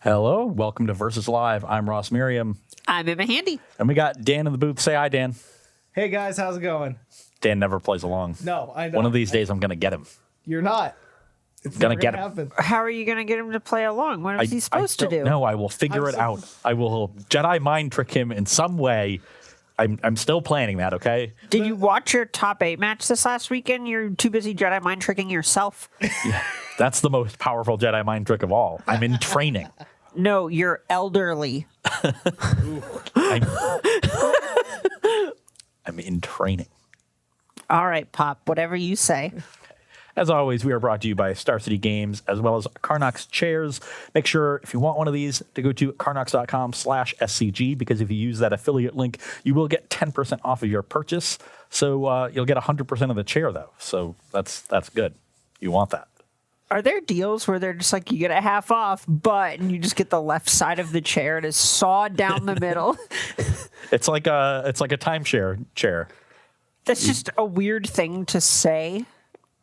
Hello, welcome to Versus Live. I'm Ross Merriam. I'm Emma Handy. And we got Dan in the booth. Say hi, Dan. Hey guys, how's it going? Dan never plays along. No, I know. One of these days I'm going to get him. You're not. It's Gonna never get gonna him. happen. How are you going to get him to play along? What is he supposed to do? No, I will figure it out. I will Jedi mind trick him in some way. I'm still planning that, okay? Did you watch your top 8 match this last weekend? You're too busy Jedi mind tricking yourself. Yeah, that's the most powerful Jedi mind trick of all. I'm in training. No, you're elderly. I'm in training. All right, Pop, whatever you say. As always, we are brought to you by Star City Games, as well as Carnox chairs. Make sure, if you want one of these, to go to carnox.com/SCG, because if you use that affiliate link, you will get 10% off of your purchase. So you'll get 100% of the chair, though. So that's good. You want that. Are there deals where they're just like, you get a half off, but and you just get the left side of the chair and it's sawed down the middle? It's like a timeshare chair. That's just a weird thing to say,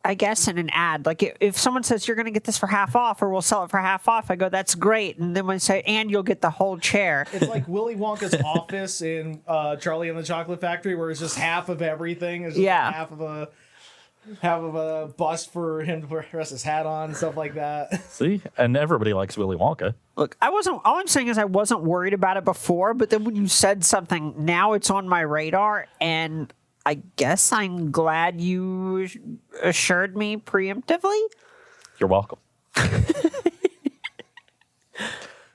I guess, in an ad. Like if someone says you're going to get this for half off or we'll sell it for half off, I go, that's great. And then when they say, and you'll get the whole chair. It's like Willy Wonka's office in Charlie and the Chocolate Factory, where it's just half of everything. It's just half of a bust for him to rest his hat on and stuff like that. See? And everybody likes Willy Wonka. Look, all I'm saying is I wasn't worried about it before, but then when you said something, now it's on my radar, and I guess I'm glad you assured me preemptively. You're welcome.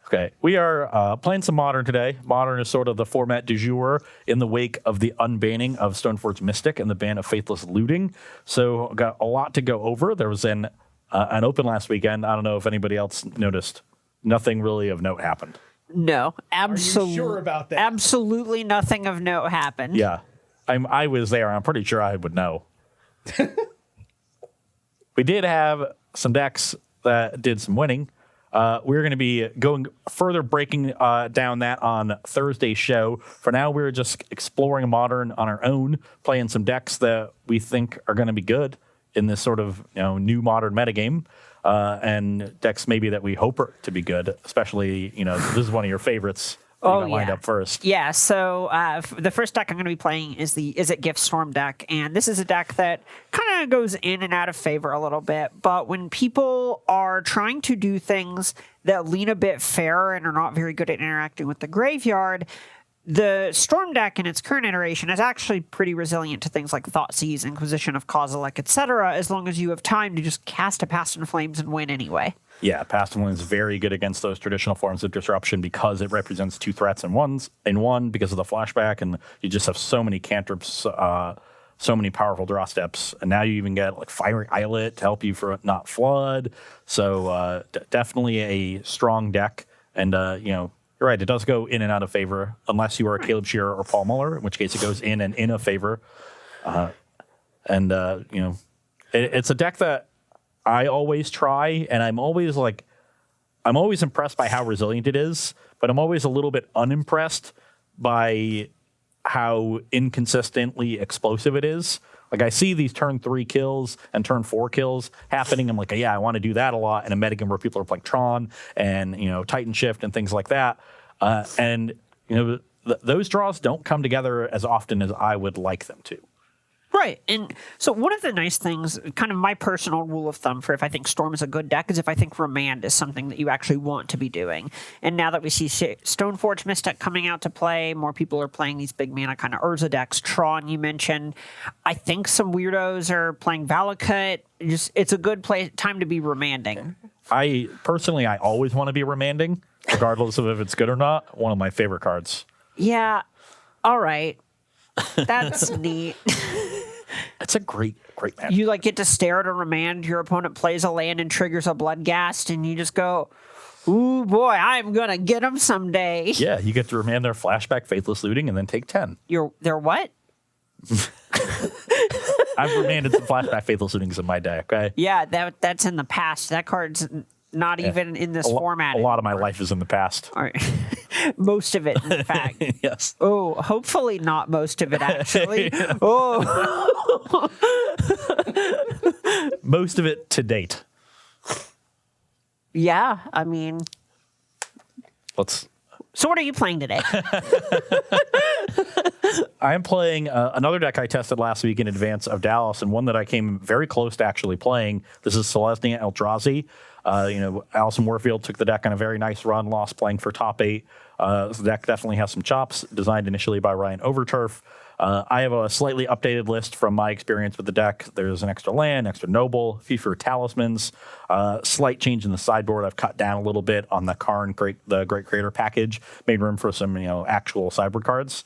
Okay, we are playing some Modern today. Modern is sort of the format du jour in the wake of the unbanning of Stoneforge Mystic and the ban of Faithless Looting. So got a lot to go over. There was an open last weekend. I don't know if anybody else noticed. Nothing really of note happened. No, Are you sure about that? Absolutely nothing of note happened. Yeah, I was there. I'm pretty sure I would know. We did have some decks that did some winning. We're going to be going further, breaking down that on Thursday's show. For now, we're just exploring Modern on our own, playing some decks that we think are going to be good in this sort of new Modern metagame, and decks maybe that we hope are to be good. Especially, this is one of your favorites. Lined up first. Yeah, so the first deck I'm going to be playing is the Is It Gift Storm deck, and this is a deck that kind of goes in and out of favor a little bit, but when people are trying to do things that lean a bit fairer and are not very good at interacting with the graveyard, the Storm deck in its current iteration is actually pretty resilient to things like Thoughtseize, Inquisition of Kozilek, etc., as long as you have time to just cast a Past in Flames and win anyway. Yeah, Past in Flames is very good against those traditional forms of disruption because it represents 2 threats in one because of the flashback, and you just have so many cantrips, so many powerful draw steps, and now you even get like Fiery Islet to help you for not flood. So definitely a strong deck, and you're right, it does go in and out of favor unless you are a Caleb Shearer or Paul Muller, in which case it goes in and in a favor. It's a deck that I always try, and I'm always impressed by how resilient it is, but I'm always a little bit unimpressed by how inconsistently explosive it is. Like, I see these turn 3 kills and turn 4 kills happening. I'm like, yeah, I want to do that a lot in a metagame where people are playing Tron and, Titan Shift and things like that. Those draws don't come together as often as I would like them to. Right, and so one of the nice things, kind of my personal rule of thumb for if I think Storm is a good deck, is if I think Remand is something that you actually want to be doing. And now that we see Stoneforge Mystic coming out to play, more people are playing these big mana kind of Urza decks. Tron, you mentioned. I think some weirdos are playing Valakut. It's a good time to be remanding. I always want to be remanding, regardless of if it's good or not. One of my favorite cards. Yeah, all right. That's neat. It's a great match. You get to stare at a remand, your opponent plays a land and triggers a Bloodghast, and you just go, ooh, boy, I'm going to get them someday. Yeah, you get to remand their flashback Faithless Looting and then take 10. They're what? I've remanded some flashback Faithless Lootings in my deck, okay? Yeah, that's in the past. That card's not even in this format. A lot of my life is in the past. All right. Most of it, in fact. Yes. Oh, hopefully not most of it, actually. Oh. Most of it to date. Yeah, I mean, So what are you playing today? I am playing another deck I tested last week in advance of Dallas, and one that I came very close to actually playing. This is Selesnya Eldrazi. Allison Warfield took the deck on a very nice run, lost playing for top 8. The deck definitely has some chops, designed initially by Ryan Overturf. I have a slightly updated list from my experience with the deck. There's an extra land, extra noble, a few fewer talismans, slight change in the sideboard. I've cut down a little bit on the Karn, the Great Creator package, made room for some actual sideboard cards.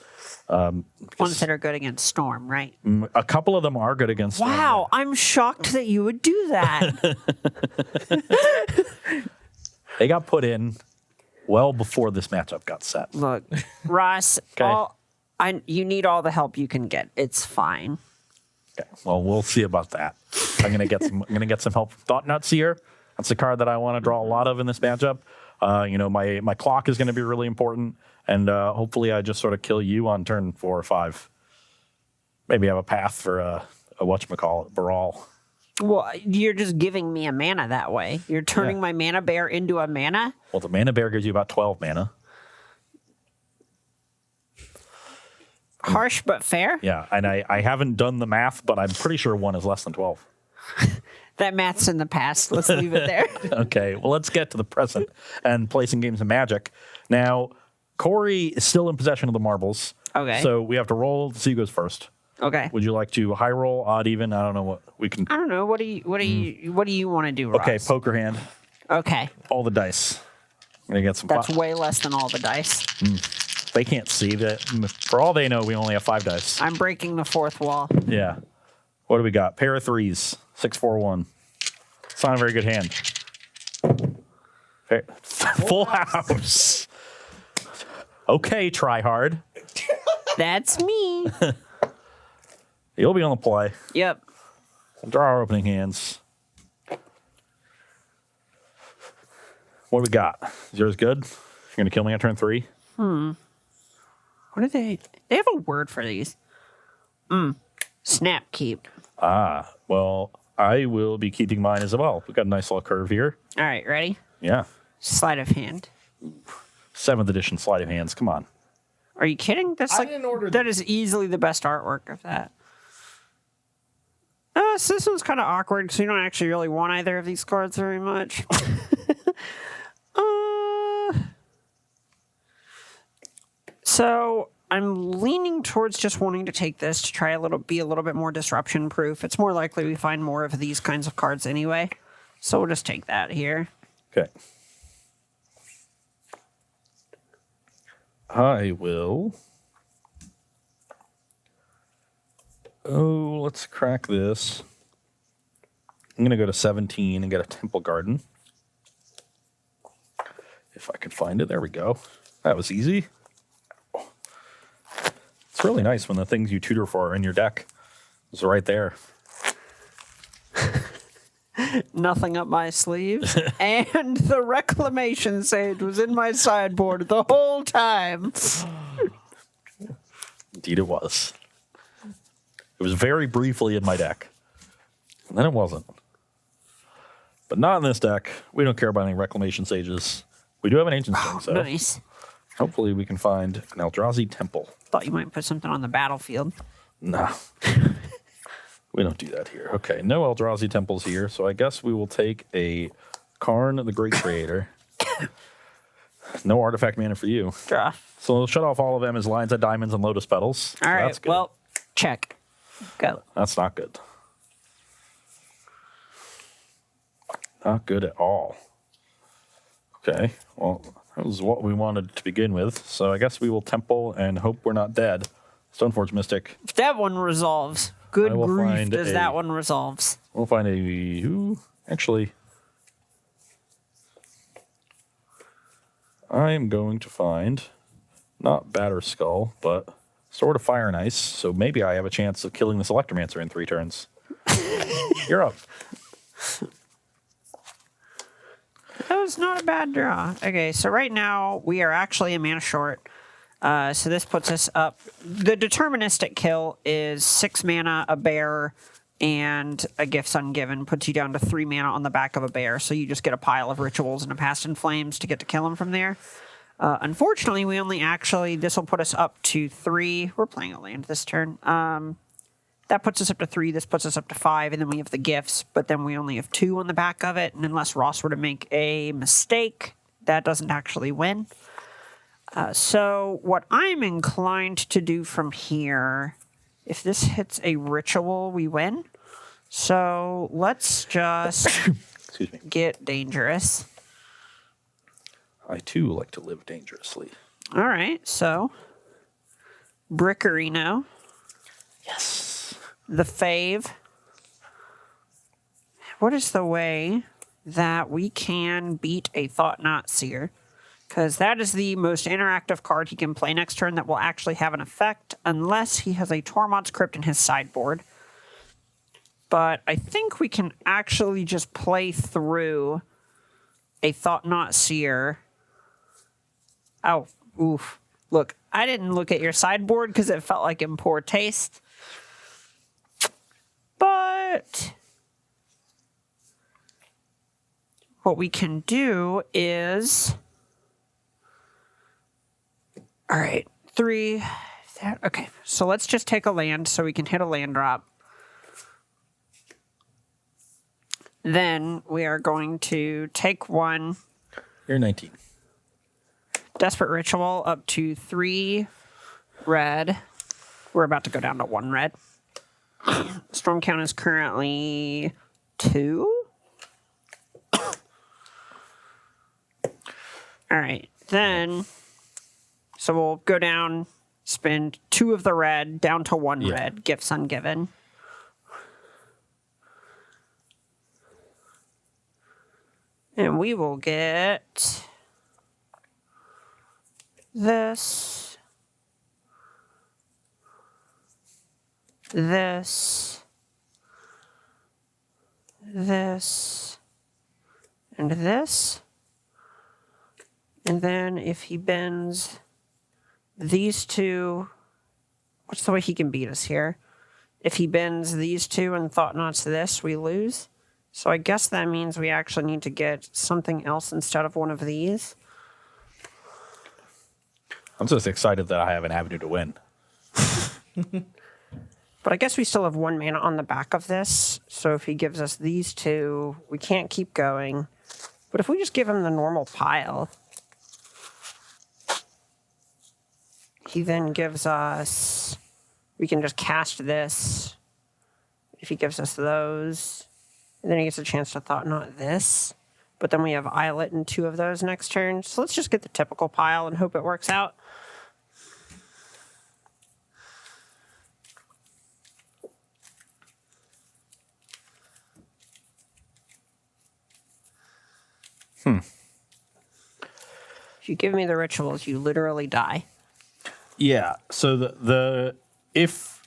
Ones that are good against Storm, right? A couple of them are good against Storm. Wow, I'm shocked that you would do that. They got put in well before this matchup got set. Look, Ross, Okay. you need all the help you can get. It's fine. Okay. Well, we'll see about that. I'm gonna get some help from Thought Nuts here. That's the card that I want to draw a lot of in this matchup. My clock is going to be really important, and hopefully I just sort of kill you on turn 4 or 5. Maybe have a path for a whatchamacallit, Baral. Well, you're just giving me a mana that way. You're turning my mana bear into a mana? Well, the mana bear gives you about 12 mana. Harsh but fair? Yeah, and I haven't done the math, but I'm pretty sure 1 is less than 12. That math's in the past. Let's leave it there. Okay, well, let's get to the present and play some games of Magic. Now, Corey is still in possession of the marbles. Okay. So we have to roll to see who goes first. Okay. Would you like to high roll, odd, even? I don't know what we can. I don't know. What do you want to do, Ross? Okay, poker hand. Okay. All the dice. I'm gonna get some. That's way less than all the dice. They can't see that. For all they know, we only have 5 dice. I'm breaking the fourth wall. Yeah. What do we got? Pair of 3s. 6, 4, 1. It's not a very good hand. Full house. Okay, try hard. That's me. You'll be on the play. Yep. We'll draw our opening hands. What do we got? Is yours good? You're going to kill me on turn 3? What are they? They have a word for these. Snap keep. Well, I will be keeping mine as well. We've got a nice little curve here. All right, ready? Yeah. Sleight of hand. 7th edition sleight of hands. Come on. Are you kidding? That's I didn't order that is easily the best artwork of that. So this one's kind of awkward because you don't actually really want either of these cards very much. So I'm leaning towards just wanting to take this to try be a little bit more disruption proof. It's more likely we find more of these kinds of cards anyway. So we'll just take that here. Okay. I will. Oh, let's crack this. I'm going to go to 17 and get a Temple Garden. If I can find it. There we go. That was easy. It's really nice when the things you tutor for are in your deck. It's right there. Nothing up my sleeve. And the Reclamation Sage was in my sideboard the whole time. Indeed it was. It was very briefly in my deck. And then it wasn't. But not in this deck. We don't care about any Reclamation Sages. We do have an Ancient Stone, so Nice. hopefully we can find an Eldrazi Temple. Thought you might put something on the battlefield. No. We don't do that here. Okay, no Eldrazi Temples here, so I guess we will take a Karn, the Great Creator. No artifact mana for you. Draw. So we'll shut off all of them as Lines of Diamonds and Lotus Petals. All right. That's good. Well, check. Go. That's not good. Not good at all. Okay, well, that was what we wanted to begin with. So I guess we will Temple and hope we're not dead. Stoneforge Mystic. If that one resolves. Good I will grief, find does a- that one resolves. We'll find a... Ooh, actually... I am going to find... Not Batter Skull, but Sword of Fire and Ice. So maybe I have a chance of killing this Electromancer in 3 turns. You're up. That was not a bad draw. Okay, so right now we are actually a mana short. So this puts us up. The deterministic kill is 6 mana, a bear, and a Gifts Ungiven. Puts you down to 3 mana on the back of a bear. So you just get a pile of rituals and a Past in Flames to get to kill him from there. Unfortunately, we only actually, this will put us up to 3. We're playing a land this turn. That puts us up to 3. This puts us up to 5. And then we have the gifts, but then we only have 2 on the back of it. And unless Ross were to make a mistake, that doesn't actually win. So what I'm inclined to do from here, if this hits a ritual, we win. So let's just Excuse me. get dangerous. I too like to live dangerously. All right, so Brickerino. Yes. The fave. What is the way that we can beat a Thought-Knot Seer? Because that is the most interactive card he can play next turn that will actually have an effect, unless he has a Tormod's Crypt in his sideboard. But I think we can actually just play through a Thought-Knot Seer. Oh, oof. Look, I didn't look at your sideboard because it felt like in poor taste. But what we can do is... All right, 3. Okay, so let's just take a land so we can hit a land drop. Then we are going to take 1. You're 19. Desperate Ritual up to 3 red. We're about to go down to 1 red. Storm count is currently 2. All right, then... So we'll go down, spend 2 of the red, down to 1 red, gifts ungiven. And we will get this, this, this, and this. And then if he bends... these 2, what's the way he can beat us here? If he bends these 2 and Thought-Knots this, we lose. So I guess that means we actually need to get something else instead of one of these. I'm just excited that I have an avenue to win. But I guess we still have 1 mana on the back of this. So if he gives us these 2, we can't keep going. But if we just give him the normal pile... he then gives us, we can just cast this. If he gives us those, and then he gets a chance to Thought-Knot this. But then we have Islet and 2 of those next turn. So let's just get the typical pile and hope it works out. If you give me the rituals, you literally die. Yeah. So if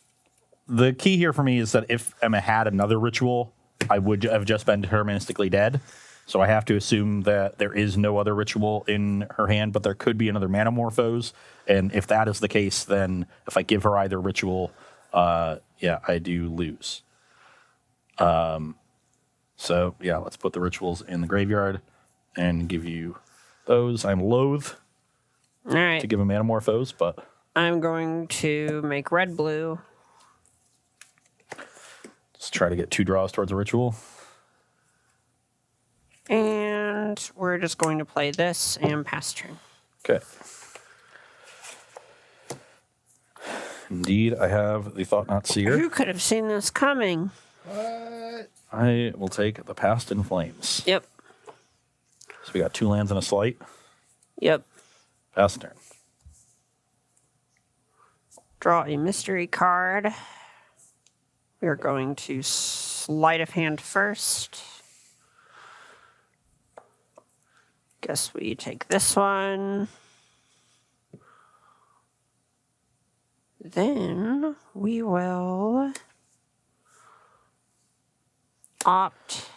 the key here for me is that if Emma had another ritual, I would have just been deterministically dead. So I have to assume that there is no other ritual in her hand, but there could be another Manamorphose. And if that is the case, then if I give her either ritual, I do lose. So yeah, let's put the rituals in the graveyard and give you those. I'm loath to give a Manamorphose, but I'm going to make red-blue. just try to get 2 draws towards a ritual. And we're just going to play this and pass turn. Okay. Indeed, I have the Thought-Knot Seer. Who could have seen this coming? What? I will take the Past in Flames. Yep. So we got 2 lands and a Slight. Yep. Pass turn. Draw a mystery card. We are going to sleight of hand first. Guess we take this one. Then we will opt.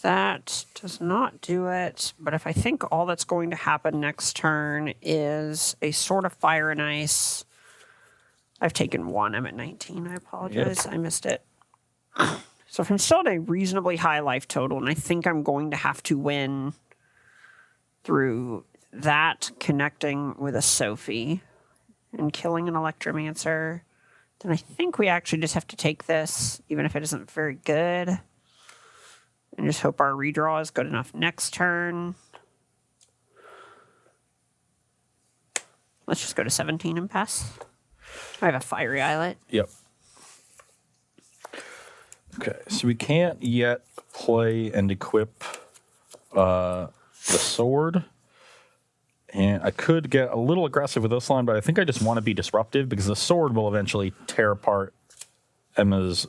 That does not do it, but if I think all that's going to happen next turn is a Sword of Fire and Ice. I've taken 1. I'm at 19. I apologize. Yep. I missed it. So if I'm still at a reasonably high life total, and I think I'm going to have to win through that, connecting with a Sophie, and killing an Electromancer, then I think we actually just have to take this, even if it isn't very good, and just hope our redraw is good enough next turn. Let's just go to 17 and pass. I have a Fiery Islet. Yep. Okay, so we can't yet play and equip the sword. And I could get a little aggressive with this line, but I think I just want to be disruptive because the sword will eventually tear apart Emma's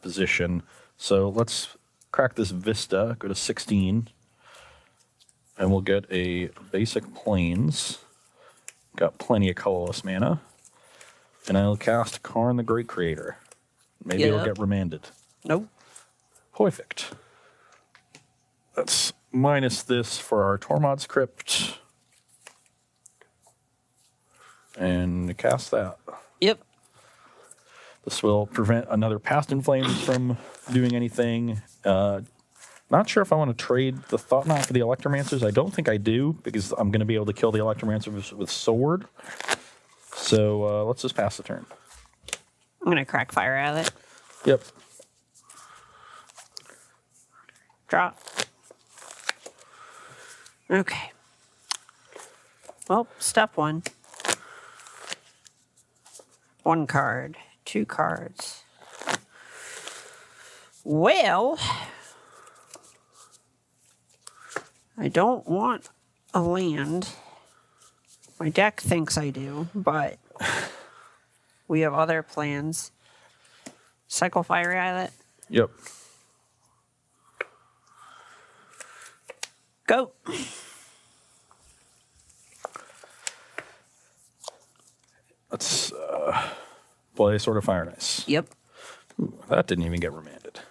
position. So let's crack this Vista, go to 16, and we'll get a basic Plains. Got plenty of colorless mana. And I'll cast Karn the Great Creator. Maybe it'll get remanded. Nope. Perfect. Let's minus this for our Tormod's Crypt. And cast that. Yep. This will prevent another Past in Flames from doing anything. Not sure if I want to trade the Thought Knot for the Electromancers. I don't think I do, because I'm going to be able to kill the Electromancers with Sword. So let's just pass the turn. I'm going to crack Fire Islet. Yep. Drop. Okay. Well, step one. 1 card. 2 cards. Well, I don't want a land. My deck thinks I do, but we have other plans. Cycle Fiery Islet. Yep. Go. Let's play Sword of Fire and Ice. Yep. Ooh, that didn't even get remanded.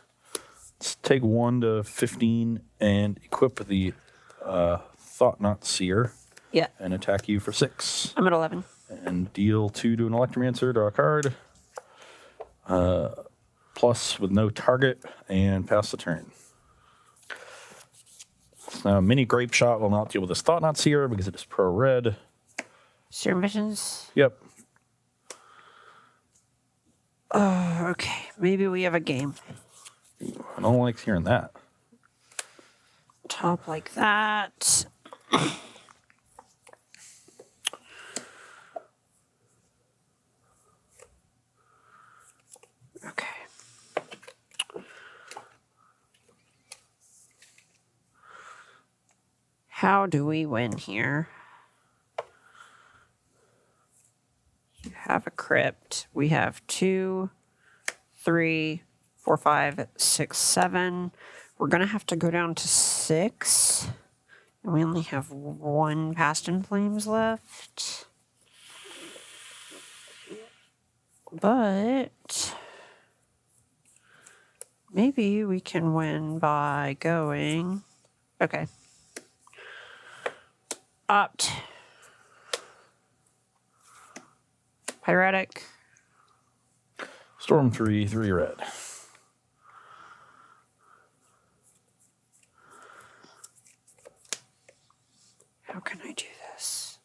Let's take 1 to 15 and equip the Thought Knot Seer. Yeah. And attack you for 6. I'm at 11. And deal 2 to an Electromancer, draw a card. Plus with no target, and pass the turn. Now, Mini Grape Shot will not deal with this Thought Knot Seer because it is pro-red. Serum Visions. Yep. Okay. Maybe we have a game. I don't like hearing that. Top like that. Okay. How do we win here? You have a crypt. We have 2, 3, 4, 5, 6, 7. We're going to have to go down to 6. And we only have 1 Past in Flames left. But maybe we can win by going... Okay. Opt. Pyretic. Storm 3, 3 red. How can I do this?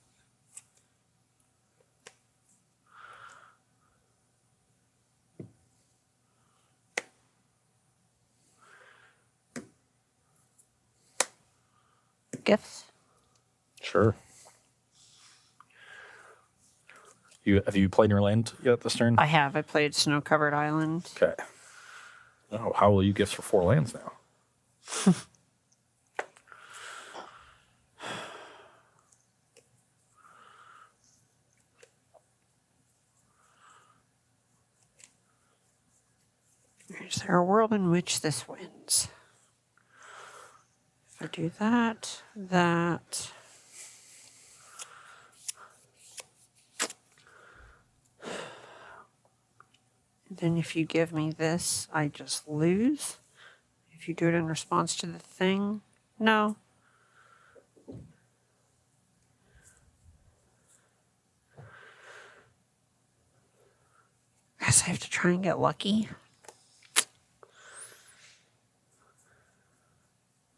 Gifts? Sure. Have you played your land yet this turn? I have. I played Snow Covered Island. Okay. Oh, how will you gift for 4 lands now? Is there a world in which this wins? If I do that, that... Then if you give me this, I just lose. If you do it in response to the thing, no. Guess I have to try and get lucky.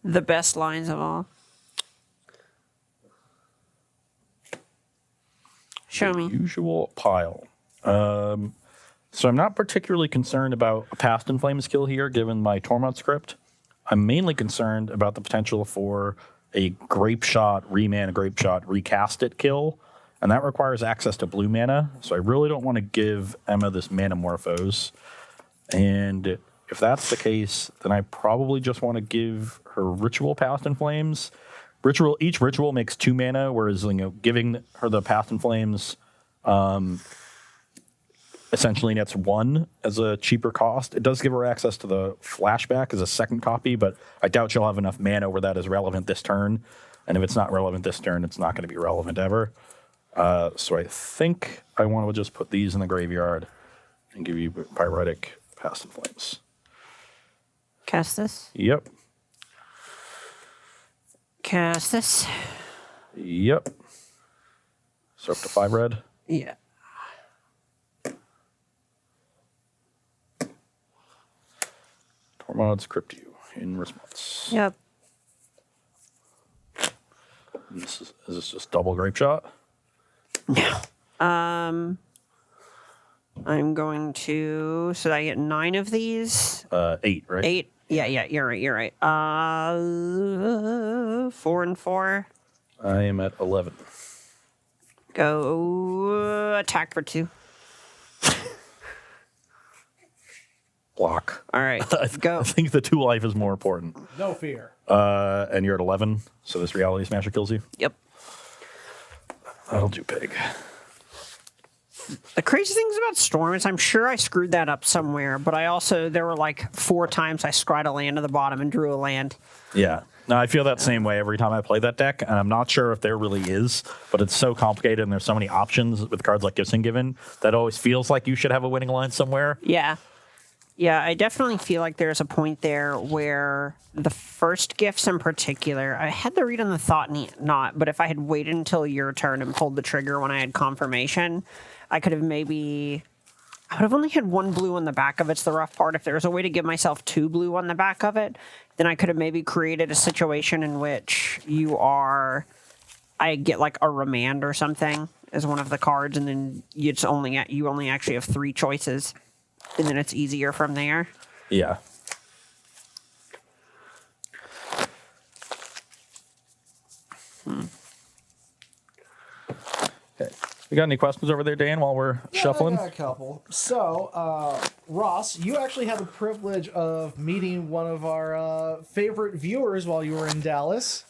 The best lines of all. Show me. Usual pile. So I'm not particularly concerned about a Past in Flame skill here, given my Tormod script. I'm mainly concerned about the potential for a Grape Shot, Reman, Grape Shot, Recast It kill, and that requires access to blue mana, so I really don't want to give Emma this Manamorphose. And if that's the case, then I probably just want to give her Ritual Past in Flames. Each ritual makes 2 mana, whereas giving her the Past in Flames essentially nets 1 as a cheaper cost. It does give her access to the flashback as a second copy, but I doubt she'll have enough mana where that is relevant this turn. And if it's not relevant this turn, it's not going to be relevant ever. So I think I want to just put these in the graveyard and give you Pyretic Past in Flames. Cast this. Yep. Cast this. Yep. So up to 5 red. Yeah. Tormod's Crypt you in response. Yep. Is this just double Grape Shot? No. I'm going to. So I get 9 of these. 8, right? 8. Yeah. You're right. 4 and 4. I am at 11. Go attack for 2. Block. All right. Go. I think the 2 life is more important. No fear. And you're at 11, so this Reality Smasher kills you? Yep. That'll do pig. The crazy things about Storm is I'm sure I screwed that up somewhere, but there were like 4 times I scryed a land to the bottom and drew a land. Yeah. No, I feel that same way every time I play that deck, and I'm not sure if there really is, but it's so complicated and there's so many options with cards like Gifts and Given that always feels like you should have a winning line somewhere. Yeah. Yeah, I definitely feel like there's a point there where the first gifts in particular, I had the read on the thought not, but if I had waited until your turn and pulled the trigger when I had confirmation, I would have only had 1 blue on the back of it's the rough part. If there was a way to give myself 2 blue on the back of it, then I could have maybe created a situation in which I get like a Remand or something as one of the cards, and then you only actually have 3 choices. And then it's easier from there. Yeah. Okay. We got any questions over there, Dan, while we're shuffling? I got a couple. So, Ross, you actually had the privilege of meeting one of our favorite viewers while you were in Dallas.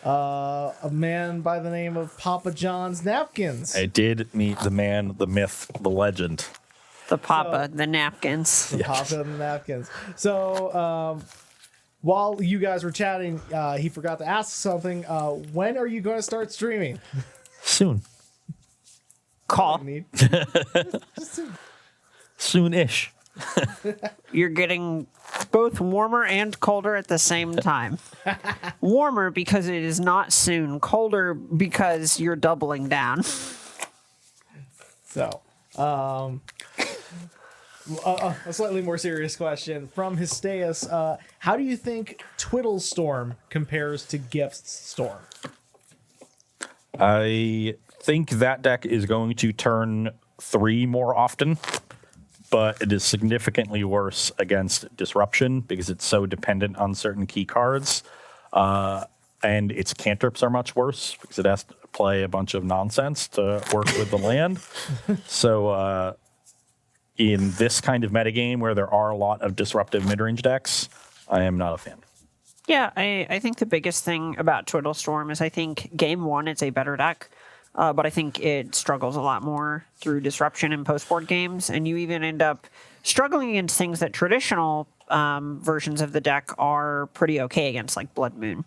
A man by the name of Papa John's Napkins. I did meet the man, the myth, the legend. The Papa, the napkins. The Papa and the napkins. So, while you guys were chatting, he forgot to ask something. When are you going to start streaming? Soon. Call. Just soon. Soon-ish. You're getting both warmer and colder at the same time. Warmer because it is not soon. Colder because you're doubling down. So, a slightly more serious question from Hysteus. How do you think Twiddle Storm compares to Gifts Storm? I think that deck is going to turn 3 more often, but it is significantly worse against Disruption because it's so dependent on certain key cards. And its cantrips are much worse because it has to play a bunch of nonsense to work with the land. So in this kind of metagame where there are a lot of disruptive midrange decks, I am not a fan. Yeah, I think the biggest thing about Twiddle Storm is I think game 1 it's a better deck, but I think it struggles a lot more through Disruption and post-board games, and you even end up struggling against things that traditional versions of the deck are pretty okay against, like Blood Moon.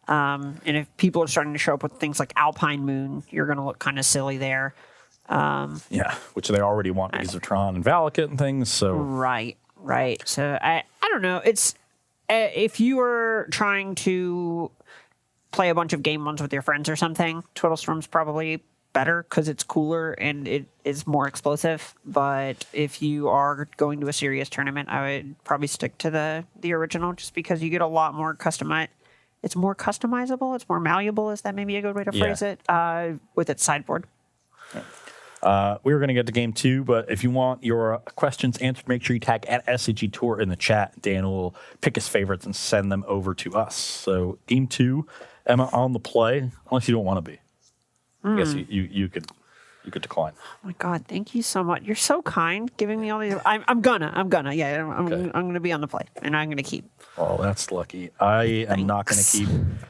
And if people are starting to show up with things like Alpine Moon, you're going to look kind of silly there. Yeah, which they already want because of Tron and Valakut and things. So right. So I don't know. It's if you are trying to play a bunch of game 1s with your friends or something, Twiddle Storm's probably better because it's cooler and it is more explosive. But if you are going to a serious tournament, I would probably stick to the original just because you get a lot more customized. It's more customizable. It's more malleable. Is that maybe a good way to phrase it? With its sideboard. We were going to get to game 2, but if you want your questions answered, make sure you tag at SCG Tour in the chat. Dan will pick his favorites and send them over to us. So game 2, Emma on the play, unless you don't want to be. I guess you could decline. Oh my God, thank you so much. You're so kind, giving me all these. I'm gonna. Yeah, I'm gonna be on the play, and I'm gonna keep. Oh, that's lucky. I am not going to keep.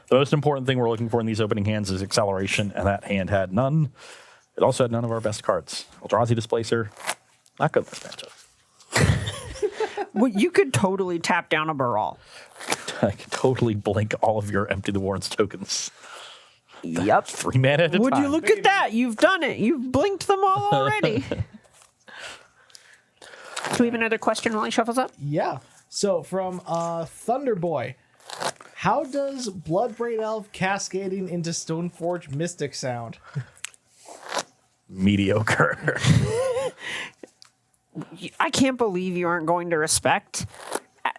The most important thing we're looking for in these opening hands is acceleration, and that hand had none. It also had none of our best cards. Eldrazi Displacer, not good in this matchup. Well, you could totally tap down a Baral. I could totally blink all of your Empty the Warrens tokens. Yep. 3 mana at a Would time. you look at that? You've done it. You've blinked them all already. Do we have another question while he shuffles up? Yeah. So from Thunderboy, how does Bloodbraid Elf cascading into Stoneforge Mystic sound? Mediocre. I can't believe you aren't going to respect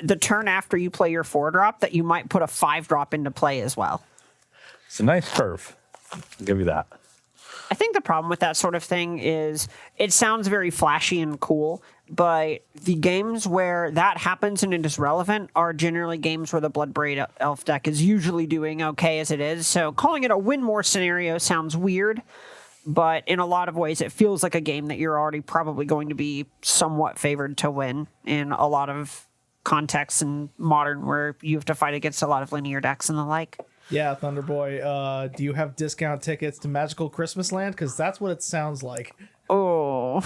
the turn after you play your 4-drop that you might put a 5-drop into play as well. It's a nice curve. I'll give you that. I think the problem with that sort of thing is it sounds very flashy and cool, but the games where that happens and it is relevant are generally games where the Bloodbraid Elf deck is usually doing okay as it is. So calling it a win more scenario sounds weird, but in a lot of ways it feels like a game that you're already probably going to be somewhat favored to win in a lot of contexts in Modern where you have to fight against a lot of linear decks and the like. Yeah, Thunderboy, do you have discount tickets to Magical Christmas Land? Because that's what it sounds like. Oh.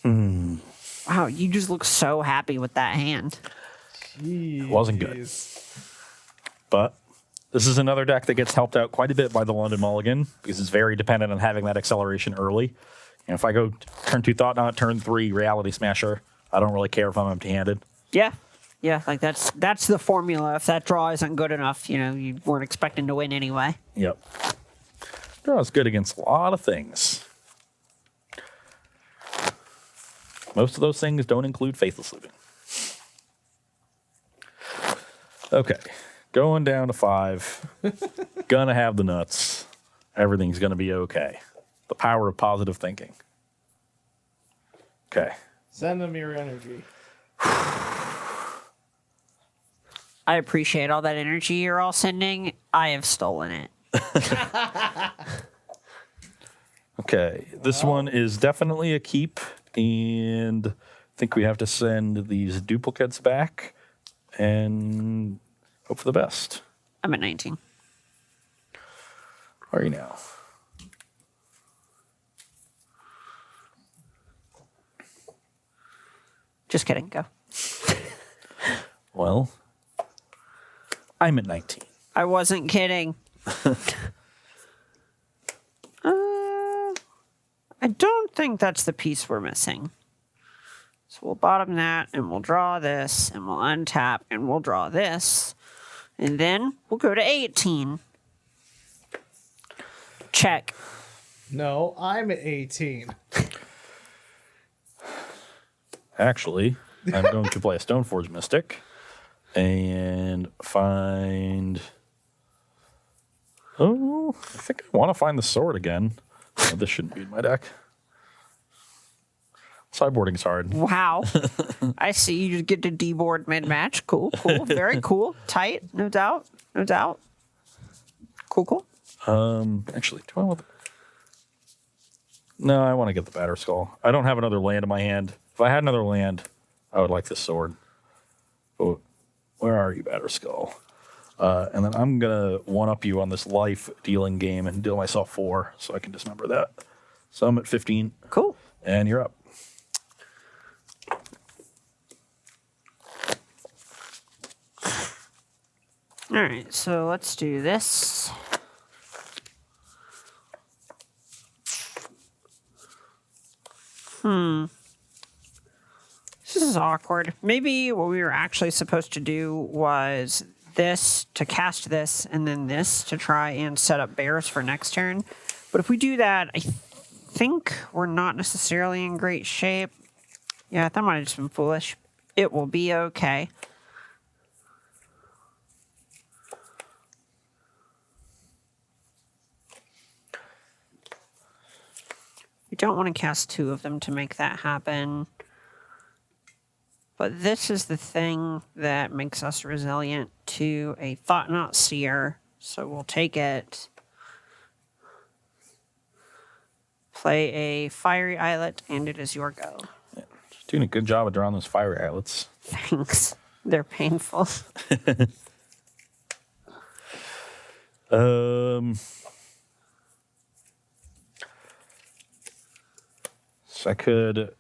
Wow, you just look so happy with that hand. Jeez. Wasn't good. But this is another deck that gets helped out quite a bit by the London Mulligan because it's very dependent on having that acceleration early. And if I go turn 2 Thought Knot, turn 3 Reality Smasher, I don't really care if I'm empty-handed. Yeah. Yeah, like that's the formula. If that draw isn't good enough, you weren't expecting to win anyway. Yep. Draw is good against a lot of things. Most of those things don't include Faithless Living. Okay. Going down to 5. Gonna have the nuts. Everything's gonna be okay. The power of positive thinking. Okay. Send them your energy. I appreciate all that energy you're all sending. I have stolen it. Okay. This one is definitely a keep, and I think we have to send these duplicates back and hope for the best. I'm at 19. How are you now? Just kidding. Go. Well, I'm at 19. I wasn't kidding. I don't think that's the piece we're missing. So we'll bottom that, and we'll draw this, and we'll untap, and we'll draw this. And then we'll go to 18. Check. No, I'm at 18. Actually, I'm going to play a Stoneforge Mystic and find... Oh, I think I want to find the sword again. Oh, this shouldn't be in my deck. Sideboarding's hard. Wow. I see. You just get to deboard mid-match. Cool, cool. Very cool. Tight. No doubt. No doubt. Cool, cool. Actually, do I want the... No, I want to get the Batter Skull. I don't have another land in my hand. If I had another land, I would like this sword. But where are you, Batter Skull? And then I'm going to one-up you on this life dealing game and deal myself 4 so I can dismember that. So I'm at 15. Cool. And you're up. All right, so let's do this. This is awkward. Maybe what we were actually supposed to do was this to cast this and then this to try and set up bears for next turn. But if we do that, I think we're not necessarily in great shape. Yeah, that might have just been foolish. It will be okay. don't want to cast 2 of them to make that happen. But this is the thing that makes us resilient to a Thought-Knot Seer. So we'll take it. Play a Fiery Islet, and it is your go. Yeah, just doing a good job of drawing those fiery islets. Thanks. They're painful. So I could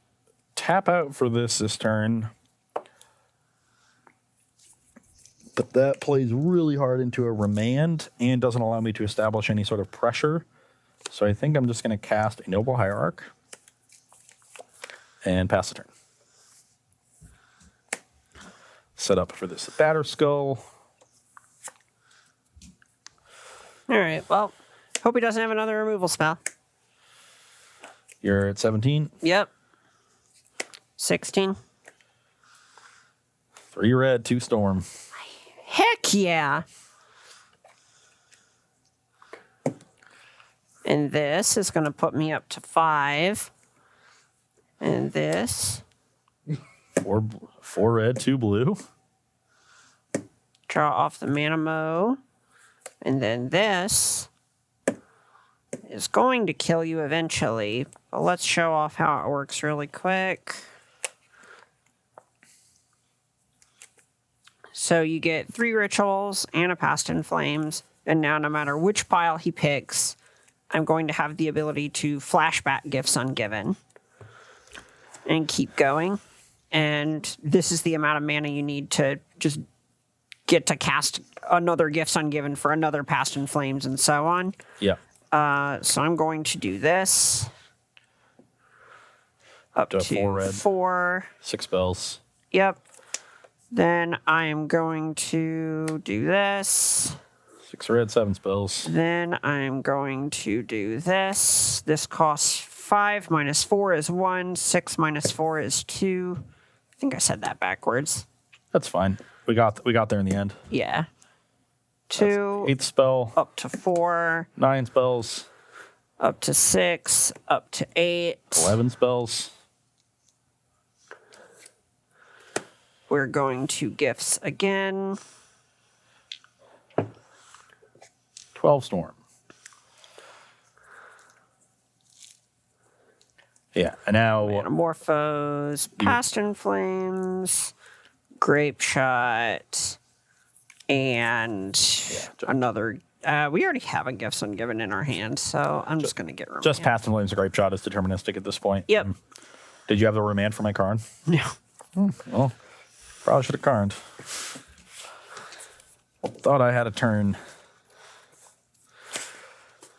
tap out for this turn. But that plays really hard into a Remand and doesn't allow me to establish any sort of pressure. So I think I'm just going to cast a Noble Hierarch and pass the turn. Set up for this Batter Skull. All right, well, hope he doesn't have another removal spell. You're at 17. Yep. 16. 3 red, 2 storm. Heck yeah. And this is going to put me up to 5. And this. 4 red, 2 blue. Draw off the mana mo. And then this is going to kill you eventually. But let's show off how it works really quick. So you get 3 rituals and a Past in Flames. And now no matter which pile he picks, I'm going to have the ability to flashback Gifts Ungiven. And keep going. And this is the amount of mana you need to just get to cast another Gifts Ungiven for another Past in Flames and so on. Yeah. So I'm going to do this. Up to 4 red. 4. 6 spells. Yep. Then I'm going to do this. 6 red, 7 spells. Then I'm going to do this. This costs 5 minus 4 is 1. 6 minus 4 is 2. I think I said that backwards. That's fine. We got there in the end. Yeah. 2. 8th spell. Up to 4. 9 spells. Up to 6. Up to 8. 11 spells. We're going to gifts again. 12 storm. Yeah, and now Metamorphose, Past in Flames, Grape Shot, and another. We already have a Gifts Ungiven in our hand, so I'm just going to get Remand. just Past in Flames, a Grape Shot is deterministic at this point. Yep. Did you have the Remand for my Karn? No. Well, probably should have Karned. Thought I had a turn.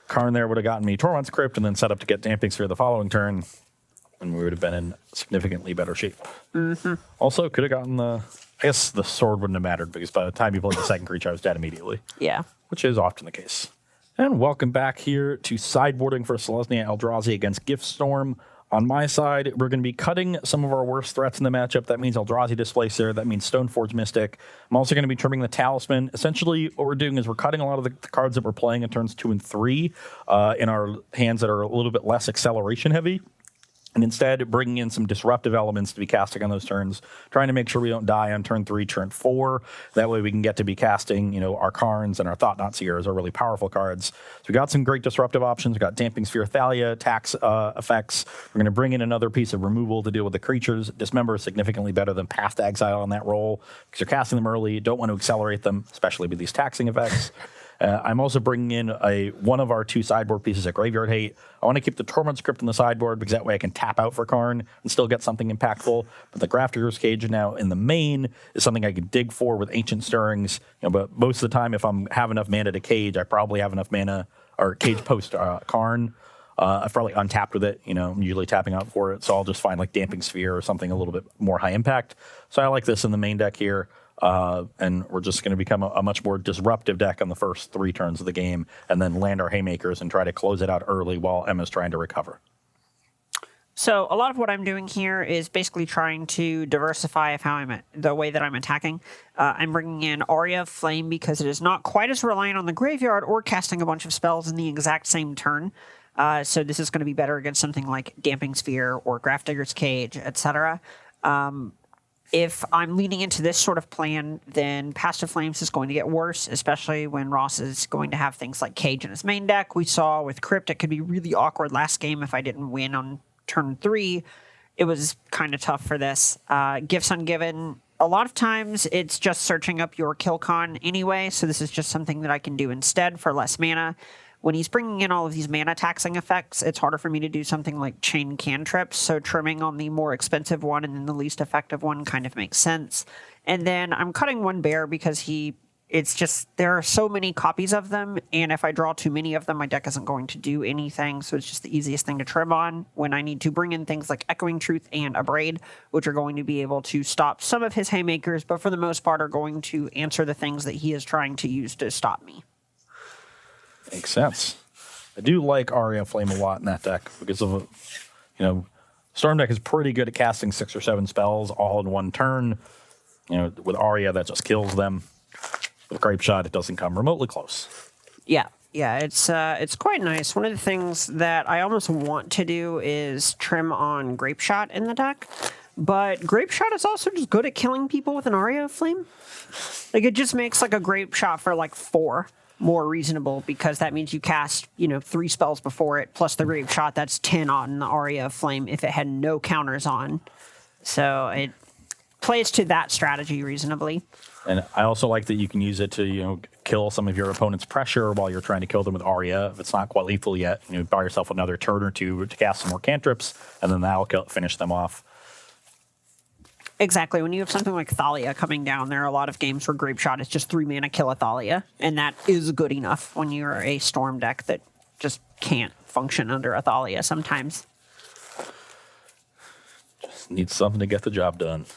Karn there would have gotten me Tormod's Crypt and then set up to get Damping Sphere the following turn, and we would have been in significantly better shape. Mm-hmm. Also, could have gotten I guess the sword wouldn't have mattered because by the time you played the second creature, I was dead immediately. Yeah. Which is often the case. And welcome back here to Sideboarding for Selesnya Eldrazi against Giftstorm. On my side, we're going to be cutting some of our worst threats in the matchup. That means Eldrazi Displacer. That means Stoneforge Mystic. I'm also going to be trimming the Talisman. Essentially, what we're doing is we're cutting a lot of the cards that we're playing in turns 2 and 3 in our hands that are a little bit less acceleration heavy. And instead, bringing in some disruptive elements to be casting on those turns, trying to make sure we don't die on turn 3, turn 4. That way we can get to be casting, our Karns and our Thought-Knot Seers are really powerful cards. So we got some great disruptive options. We got Damping Sphere, Thalia, tax effects. We're going to bring in another piece of removal to deal with the creatures. Dismember is significantly better than Path to Exile on that roll because you're casting them early. You don't want to accelerate them, especially with these taxing effects. I'm also bringing in one of our 2 sideboard pieces of Graveyard Hate. I want to keep the Tormod's Crypt on the sideboard because that way I can tap out for Karn and still get something impactful. But the Grafdigger's Cage now in the main is something I can dig for with Ancient Stirrings. But most of the time, if I have enough mana to cage, I probably have enough mana or cage post Karn. I've probably untapped with it. I'm usually tapping out for it. So I'll just find like Damping Sphere or something a little bit more high impact. So I like this in the main deck here. And we're just going to become a much more disruptive deck on the first 3 turns of the game and then land our haymakers and try to close it out early while Emma's trying to recover. So a lot of what I'm doing here is basically trying to diversify the way that I'm attacking. I'm bringing in Aria of Flame because it is not quite as reliant on the graveyard or casting a bunch of spells in the exact same turn. So this is going to be better against something like Damping Sphere or Grafdigger's Cage, etc. If I'm leaning into this sort of plan, then Passive Flames is going to get worse, especially when Ross is going to have things like Cage in his main deck. We saw with Crypt, it could be really awkward last game if I didn't win on turn 3. It was kind of tough for this. Gifts Ungiven, a lot of times it's just searching up your kill con anyway, so this is just something that I can do instead for less mana. When he's bringing in all of these mana taxing effects, it's harder for me to do something like chain cantrips, so trimming on the more expensive one and then the least effective one kind of makes sense. And then I'm cutting one bear because it's just, there are so many copies of them, and if I draw too many of them, my deck isn't going to do anything, so it's just the easiest thing to trim on when I need to bring in things like Echoing Truth and Abrade, which are going to be able to stop some of his haymakers, but for the most part are going to answer the things that he is trying to use to stop me. Makes sense. I do like Aria Flame a lot in that deck because of, Storm deck is pretty good at casting 6 or 7 spells all in one turn. With Aria, that just kills them. With Grape Shot, it doesn't come remotely close. Yeah, it's quite nice. One of the things that I almost want to do is trim on Grape Shot in the deck, but Grape Shot is also just good at killing people with an Aria Flame. Like, it just makes like a Grape Shot for like 4 more reasonable, because that means you cast 3 spells before it plus the Grape Shot. That's 10 on the Aria Flame if it had no counters on. So it plays to that strategy reasonably. And I also like that you can use it to kill some of your opponent's pressure while you're trying to kill them with Aria. If it's not quite lethal yet, buy yourself another turn or two to cast some more cantrips, and then that'll finish them off. Exactly. When you have something like Thalia coming down, there are a lot of games where Grape Shot is just 3 mana kill a Thalia, and that is good enough when you're a Storm deck that just can't function under a Thalia sometimes. Just needs something to get the job done.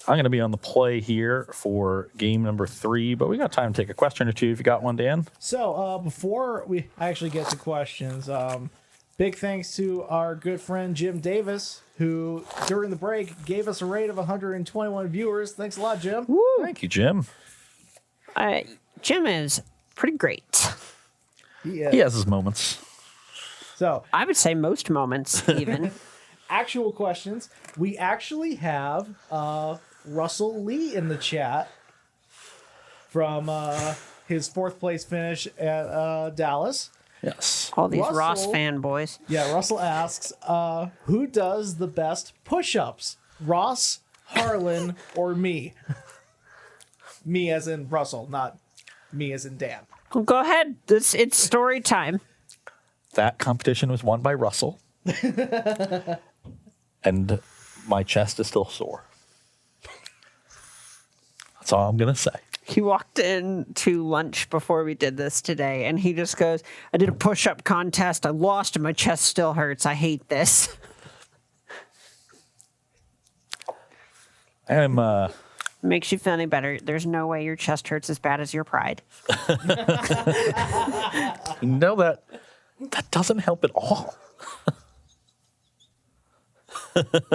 I'm going to be on the play here for game number 3, but we got time to take a question or two if you got one, Dan. So before we actually get to questions, big thanks to our good friend Jim Davis, who during the break gave us a rate of 121 viewers. Thanks a lot, Jim. Woo. Thank you, Jim. Jim is pretty great. He has his moments. So I would say most moments, even. Actual questions. We actually have Russell Lee in the chat from his 4th place finish at Dallas. Yes. All these Russell, Ross fanboys. Yeah, Russell asks, who does the best push-ups? Ross, Harlan, or me? Me as in Russell, not me as in Dan. Well, go ahead. It's story time. That competition was won by Russell. And my chest is still sore. That's all I'm going to say. He walked in to lunch before we did this today, and he just goes, I did a push-up contest. I lost, and my chest still hurts. I hate this. Makes you feel any better. There's no way your chest hurts as bad as your pride. That doesn't help at all.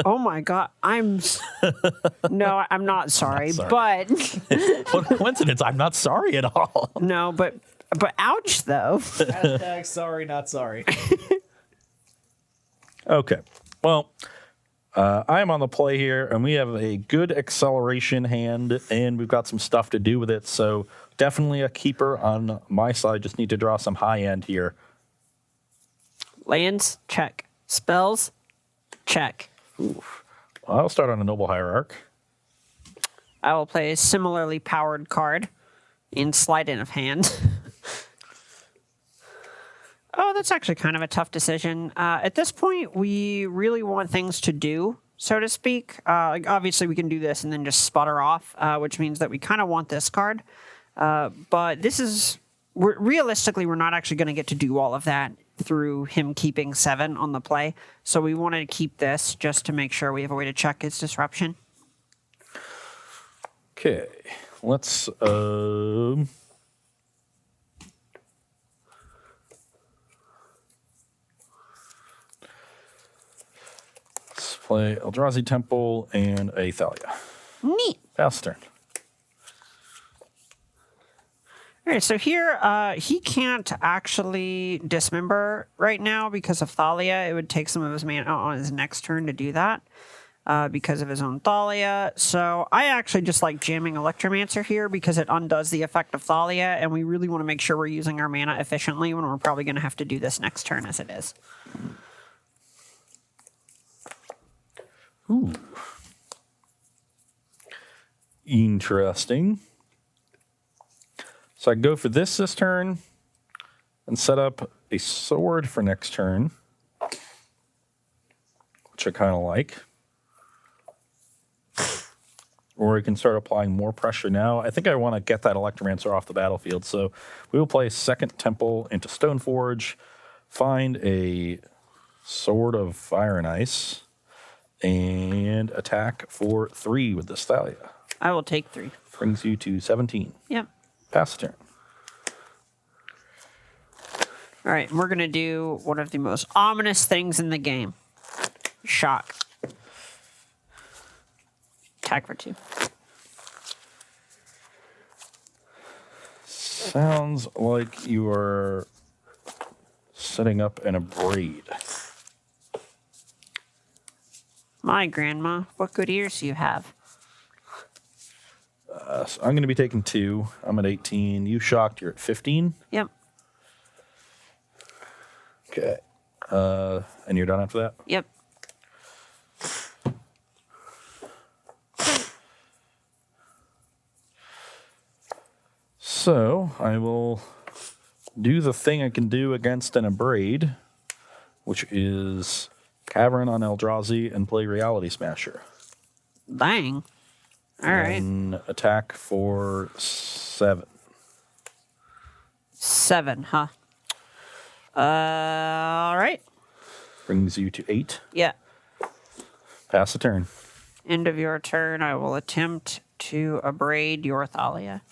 Oh my God. I'm not sorry, but what a coincidence. I'm not sorry at all. No, but ouch though. Hashtag sorry, not sorry. Okay. Well, I'm on the play here, and we have a good acceleration hand, and we've got some stuff to do with it. So definitely a keeper on my side. Just need to draw some high end here. Lands, check. Spells, check. Oof. Well, I'll start on a Noble Hierarch. I will play a similarly powered card in Slide In of Hand. Oh, that's actually kind of a tough decision. At this point, we really want things to do, so to speak. Obviously, we can do this and then just sputter off, which means that we kind of want this card. But this is... realistically, we're not actually going to get to do all of that through him keeping 7 on the play. So we wanted to keep this just to make sure we have a way to check its disruption. Okay, let's play Eldrazi Temple and a Thalia. Neat. Fast turn. All right, so here he can't actually dismember right now because of Thalia. It would take some of his mana on his next turn to do that because of his own Thalia. So I actually just like jamming Electromancer here because it undoes the effect of Thalia, and we really want to make sure we're using our mana efficiently when we're probably going to have to do this next turn as it is. Ooh. Interesting. So I go for this turn and set up a sword for next turn, which I kind of like. Or I can start applying more pressure now. I think I want to get that Electromancer off the battlefield. So we will play second Temple into Stoneforge, find a Sword of Fire and Ice, and attack for 3 with this Thalia. I will take 3. Brings you to 17. Yep. Pass the turn. All right, we're going to do one of the most ominous things in the game. Shock. Attack for 2. Sounds like you are setting up an Abrade. My grandma, what good ears do you have? So I'm going to be taking 2. I'm at 18. You shocked. You're at 15. Yep. Okay. And you're done after that? Yep. So I will do the thing I can do against an Abrade, which is Cavern on Eldrazi and play Reality Smasher. Bang. All right. And attack for 7. 7, huh? All right. Brings you to 8. Yeah. Pass the turn. End of your turn, I will attempt to abrade your Thalia.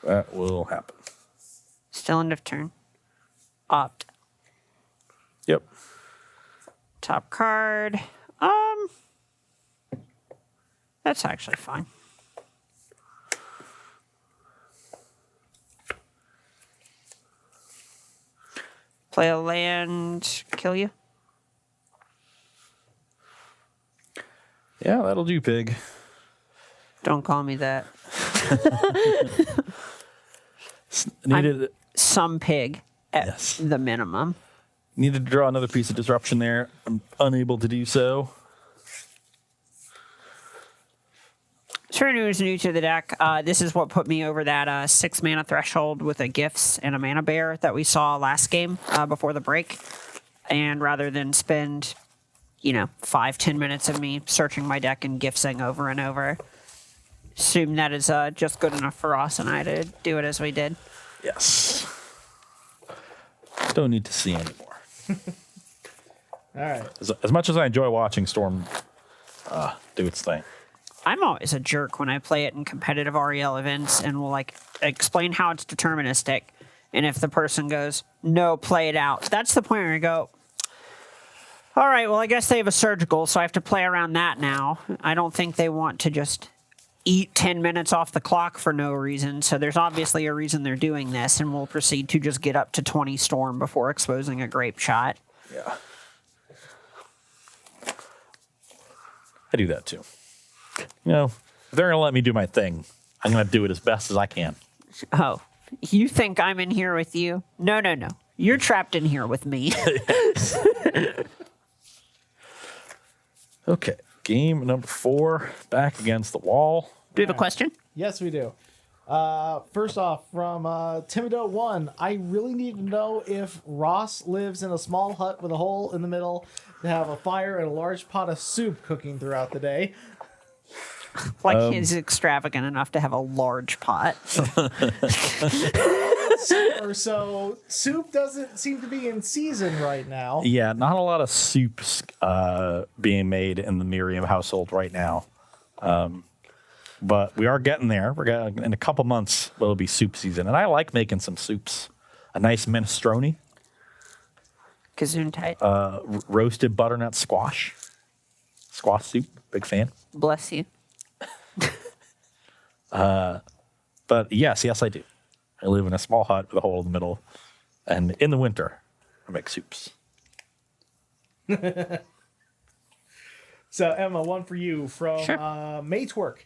That will happen. Still end of turn. Opt. Yep. Top card. That's actually fine. Play a land, kill you. Yeah, that'll do, pig. Don't call me that. Needed Some pig at Yes. the minimum. needed to draw another piece of disruption there. I'm unable to do so. For anyone who's new to the deck, this is what put me over that 6 mana threshold with a Gifts and a Mana Bear that we saw last game before the break. And rather than spend, 5-10 minutes of me searching my deck and giftsing over and over, assume that is just good enough for Ross and I to do it as we did. Yes. Don't need to see anymore. All right. As much as I enjoy watching Storm do its thing. I'm always a jerk when I play it in competitive REL events and will explain how it's deterministic. And if the person goes, no, play it out. That's the point where I go, all right, well, I guess they have a surgical, so I have to play around that now. I don't think they want to just eat 10 minutes off the clock for no reason. So there's obviously a reason they're doing this, and we'll proceed to just get up to 20 Storm before exposing a grape shot. Yeah. I do that too. If they're going to let me do my thing, I'm going to do it as best as I can. Oh, you think I'm in here with you? No. You're trapped in here with me. Okay. Game number 4, back against the wall. Do you have a question? Yes, we do. First off, from Timido1, I really need to know if Ross lives in a small hut with a hole in the middle to have a fire and a large pot of soup cooking throughout the day. He's extravagant enough to have a large pot. Or so soup doesn't seem to be in season right now. Yeah, not a lot of soups being made in the Miriam household right now. But we are getting there. In a couple months, it'll be soup season. And I like making some soups. A nice minestrone. Gesundheit. Roasted butternut squash. Squash soup. Big fan. Bless you. But yes, I do. I live in a small hut with a hole in the middle, and in the winter, I make soups. So, Emma, one for you from Sure. Matework.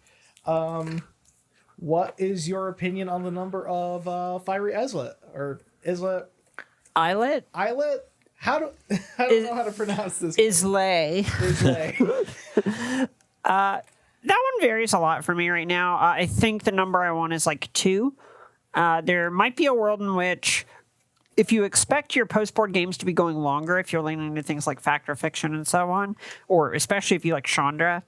What is your opinion on the number of Fiery Islet? Or Islet? Islet? Islet? I don't know how to pronounce this. Islay. Islet. That one varies a lot for me right now. I think the number I want is like 2. There might be a world in which, if you expect your post-board games to be going longer, if you're leaning into things like fact or fiction and so on, or especially if you like Chandra,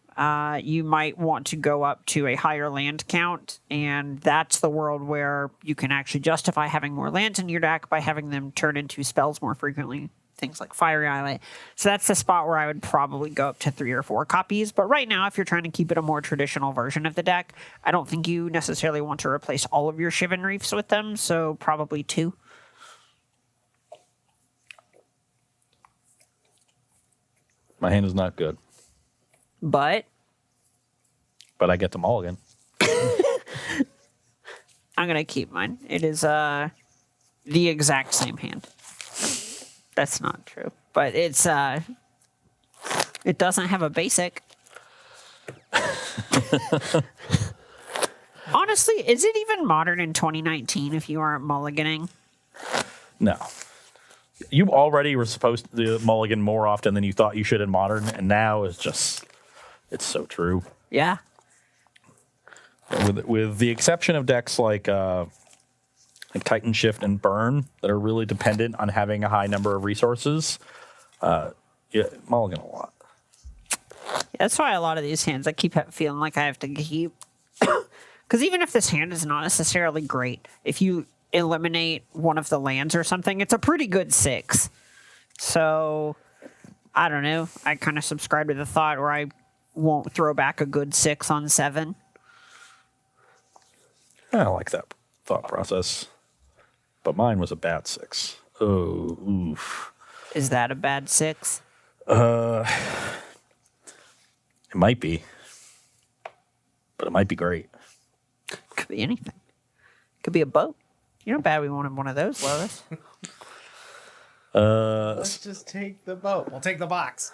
you might want to go up to a higher land count, and that's the world where you can actually justify having more lands in your deck by having them turn into spells more frequently, things like Fiery Islet. So that's the spot where I would probably go up to 3 or 4 copies. But right now, if you're trying to keep it a more traditional version of the deck, I don't think you necessarily want to replace all of your Shivan Reefs with them, so probably 2. My hand is not good, But but I get them all again. I'm going to keep mine. It is the exact same hand. That's not true. But it's it doesn't have a basic. Honestly, is it even modern in 2019 if you aren't mulliganing? No. You already were supposed to mulligan more often than you thought you should in Modern, and now it's just, it's so true. Yeah. With the exception of decks like Titan Shift and Burn that are really dependent on having a high number of resources, mulligan a lot. That's why a lot of these hands I keep feeling like I have to keep. Because even if this hand is not necessarily great, if you eliminate one of the lands or something, it's a pretty good 6. So, I don't know. I kind of subscribe to the thought where I won't throw back a good 6 on 7. I like that thought process. But mine was a bad 6. Oh, oof. Is that a bad 6? It might be. But it might be great. Could be anything. Could be a boat. You know, bad we wanted one of those, Lois. Let's just take the boat. We'll take the box.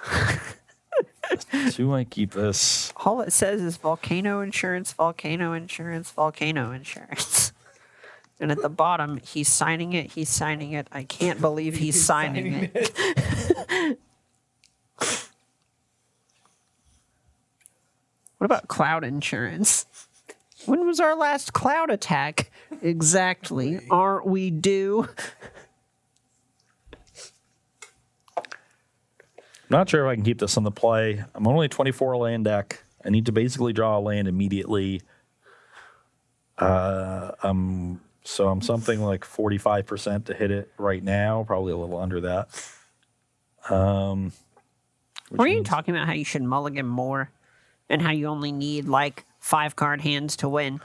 Do I keep this? All it says is volcano insurance, volcano insurance, volcano insurance. And at the bottom, he's signing it, he's signing it. I can't believe he's signing it. What about cloud insurance? When was our last cloud attack? Exactly. Aren't we due? Not sure if I can keep this on the play. I'm only 24 land deck. I need to basically draw a land immediately. So I'm something like 45% to hit it right now. Probably a little under that. Were you talking about how you should mulligan more and how you only need like 5-card hands to win?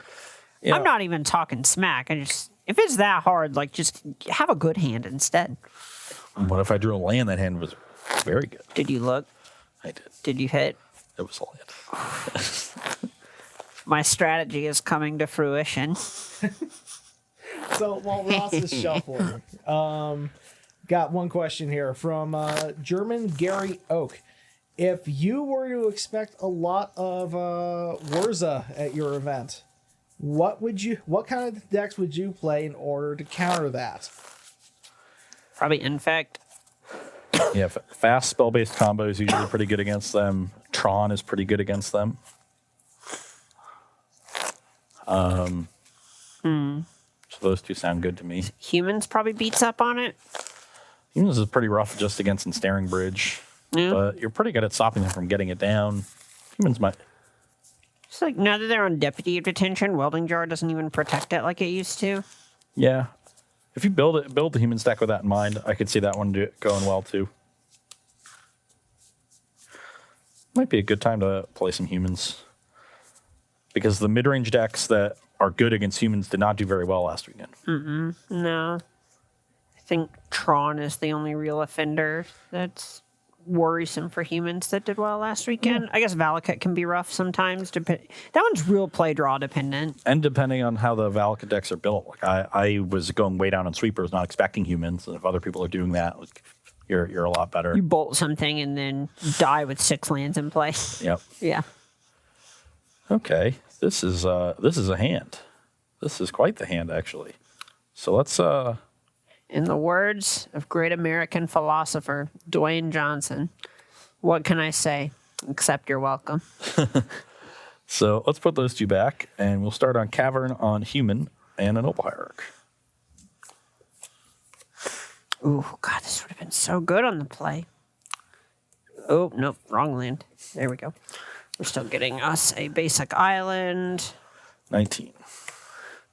Yeah. I'm not even talking smack. If it's that hard, like just have a good hand instead. What if I drew a land that hand was very good? Did you look? I did. Did you hit? It was a land. My strategy is coming to fruition. So while Ross is shuffling, got one question here from German Gary Oak. If you were to expect a lot of Wurza at your event, what kind of decks would you play in order to counter that? Probably Infect. Yeah, fast spell-based combos usually pretty good against them. Tron is pretty good against them. So those two sound good to me. Humans probably beats up on it. Humans is pretty rough just against Ensnaring Bridge. Yeah. But you're pretty good at stopping them from getting it down. Humans might... It's like now that they're on Deputy of Detention, Welding Jar doesn't even protect it like it used to. Yeah. If you build the human stack with that in mind, I could see that one going well too. Might be a good time to play some humans. Because the mid-range decks that are good against humans did not do very well last weekend. No. I think Tron is the only real offender that's worrisome for humans that did well last weekend. I guess Valakut can be rough sometimes. That one's real play draw dependent. And depending on how the Valakut decks are built, like I was going way down on sweepers, not expecting humans. And if other people are doing that, like, you're a lot better. You bolt something and then die with 6 lands in play. Yep. Yeah. Okay. This is a hand. This is quite the hand, actually. So let's In the words of great American philosopher Dwayne Johnson, what can I say? Except you're welcome. So let's put those two back, and we'll start on Cavern, on Human, and an Opal Hierarch. Ooh, God, this would have been so good on the play. Oh, nope, wrong land. There we go. We're still getting us a basic island. 19.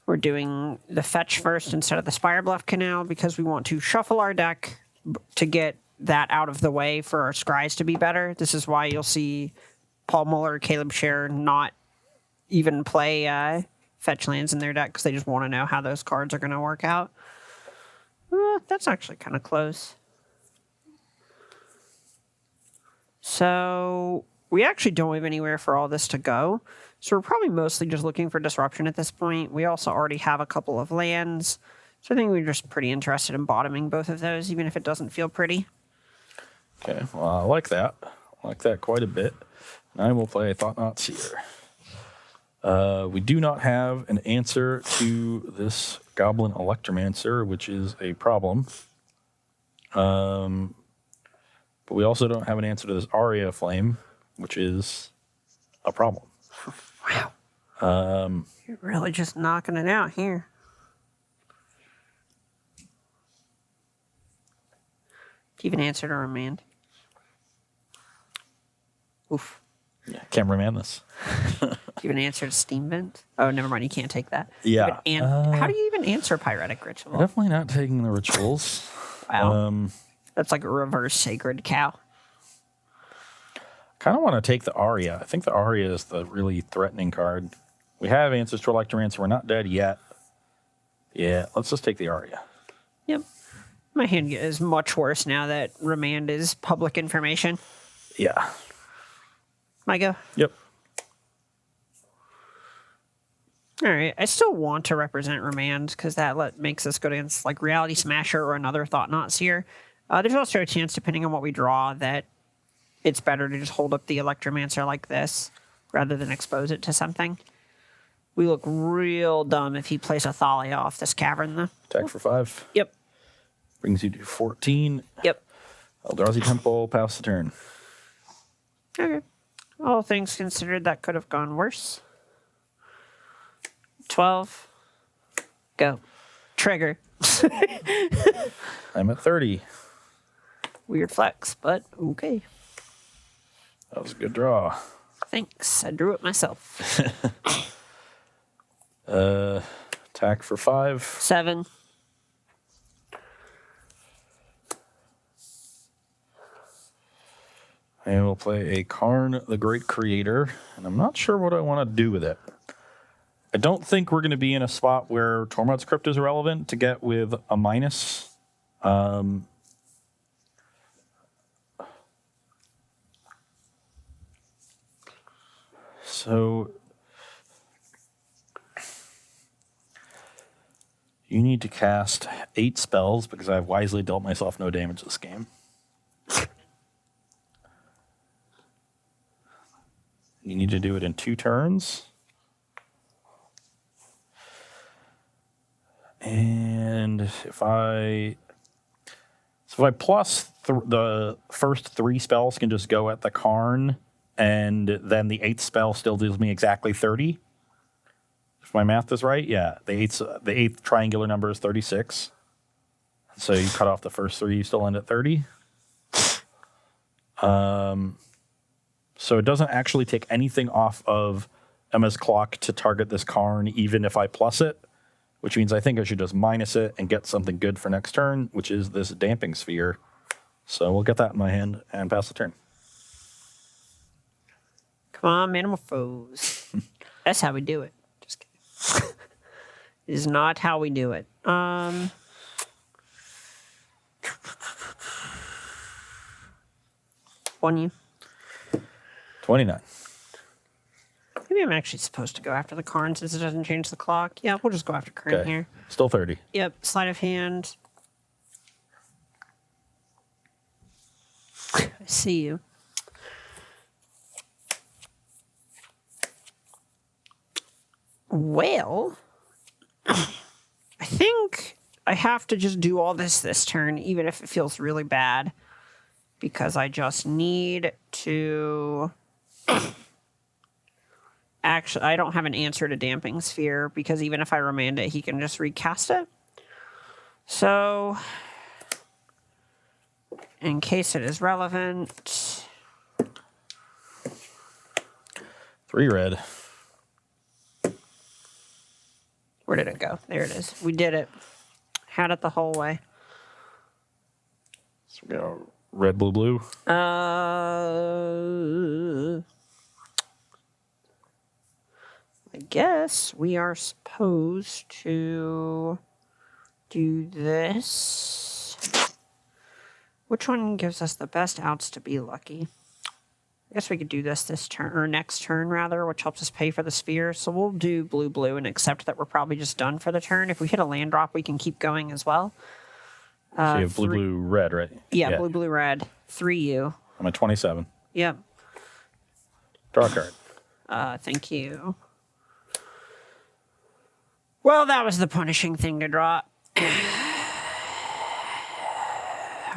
We're doing the fetch first instead of the Spirebluff Canal because we want to shuffle our deck to get that out of the way for our scries to be better. This is why you'll see Paul Muller, Caleb Scher not even play fetch lands in their deck because they just want to know how those cards are going to work out. That's actually kind of close. So we actually don't have anywhere for all this to go. So we're probably mostly just looking for disruption at this point. We also already have a couple of lands. So I think we're just pretty interested in bottoming both of those, even if it doesn't feel pretty. Okay, well, I like that. I like that quite a bit. And I will play Thought-Knot Seer. We do not have an answer to this Goblin Electromancer, which is a problem. But we also don't have an answer to this Aria Flame, which is a problem. Wow. You're really just knocking it out here. Do you even answer to remand? Oof. Yeah, can't remand this. Do you even answer to Steam Vent? Oh, never mind. You can't take that. Yeah. How do you even answer Pyretic Ritual? Definitely not taking the rituals. Wow. That's like a reverse Sacred Cow. Kind of want to take the Aria. I think the Aria is the really threatening card. We have answers to Electromancer. We're not dead yet. Yeah, let's just take the Aria. Yep. My hand is much worse now that remand is public information. Yeah. My go? Yep. All right. I still want to represent remand because that makes us go against like Reality Smasher or another Thought-Knot Seer. There's also a chance, depending on what we draw, that it's better to just hold up the Electromancer like this rather than expose it to something. We look real dumb if he plays a Thalia off this cavern, though. Attack for 5. Yep. Brings you to 14. Yep. Eldrazi Temple, pass the turn. Okay. All things considered, that could have gone worse. 12. Go. Trigger. I'm at 30. Weird flex, but okay. That was a good draw. Thanks. I drew it myself. Attack for 5. 7. I will play a Karn the Great Creator, and I'm not sure what I want to do with it. I don't think we're going to be in a spot where Tormod's Crypt is irrelevant to get with a minus. So you need to cast 8 spells because I've wisely dealt myself no damage this game. You need to do it in 2 turns. And if I plus the first 3 spells can just go at the Karn, and then the 8th spell still deals me exactly 30. If my math is right, yeah. The eighth triangular number is 36. So you cut off the first 3, you still end at 30. So it doesn't actually take anything off of Emma's clock to target this Karn, even if I plus it, which means I think I should just minus it and get something good for next turn, which is this Damping Sphere. So we'll get that in my hand and pass the turn. Come on, Metamorphose. That's how we do it. Just kidding. This is not how we do it. One you. 29. Maybe I'm actually supposed to go after the Karn since it doesn't change the clock. Yeah, we'll just go after Karn Okay. here. Still 30. Yep, sleight of hand. I see you. Well, I think I have to just do all this turn, even if it feels really bad, because I just need to... Actually, I don't have an answer to Damping Sphere, because even if I remand it, he can just recast it. So, in case it is relevant... 3 red. Where did it go? There it is. We did it. Had it the whole way. So we go red, blue, blue. I guess we are supposed to do this. Which one gives us the best outs to be lucky? I guess we could do this turn, or next turn rather, which helps us pay for the sphere. So we'll do blue, blue, and accept that we're probably just done for the turn. If we hit a land drop, we can keep going as well. So you have blue, blue, red, right? Yeah, blue, blue, red. 3U. I'm at 27. Yep. Draw a card. Thank you. Well, that was the punishing thing to draw.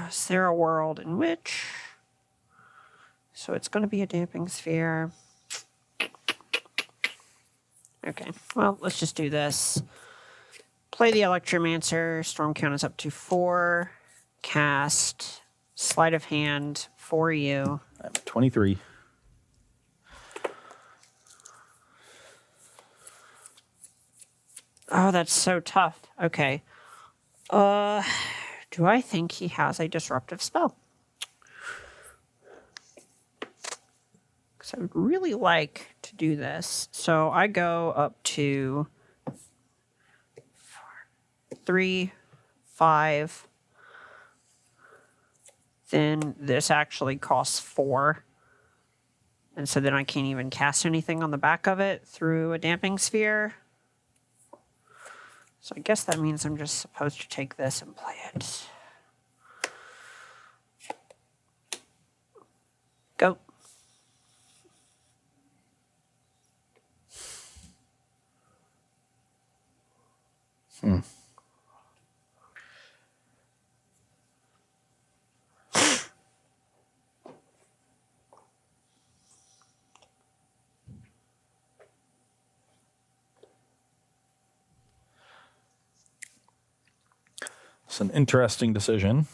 Is there a world in which... So it's going to be a Damping Sphere. Okay, well, let's just do this. Play the Electromancer. Storm count is up to 4. Cast. Sleight of hand for you. I'm at 23. Oh, that's so tough. Okay. Do I think he has a disruptive spell? Because I would really like to do this. So I go up to 3, 5. Then this actually costs 4. And so then I can't even cast anything on the back of it through a Damping Sphere. So I guess that means I'm just supposed to take this and play it. Go. It's an interesting decision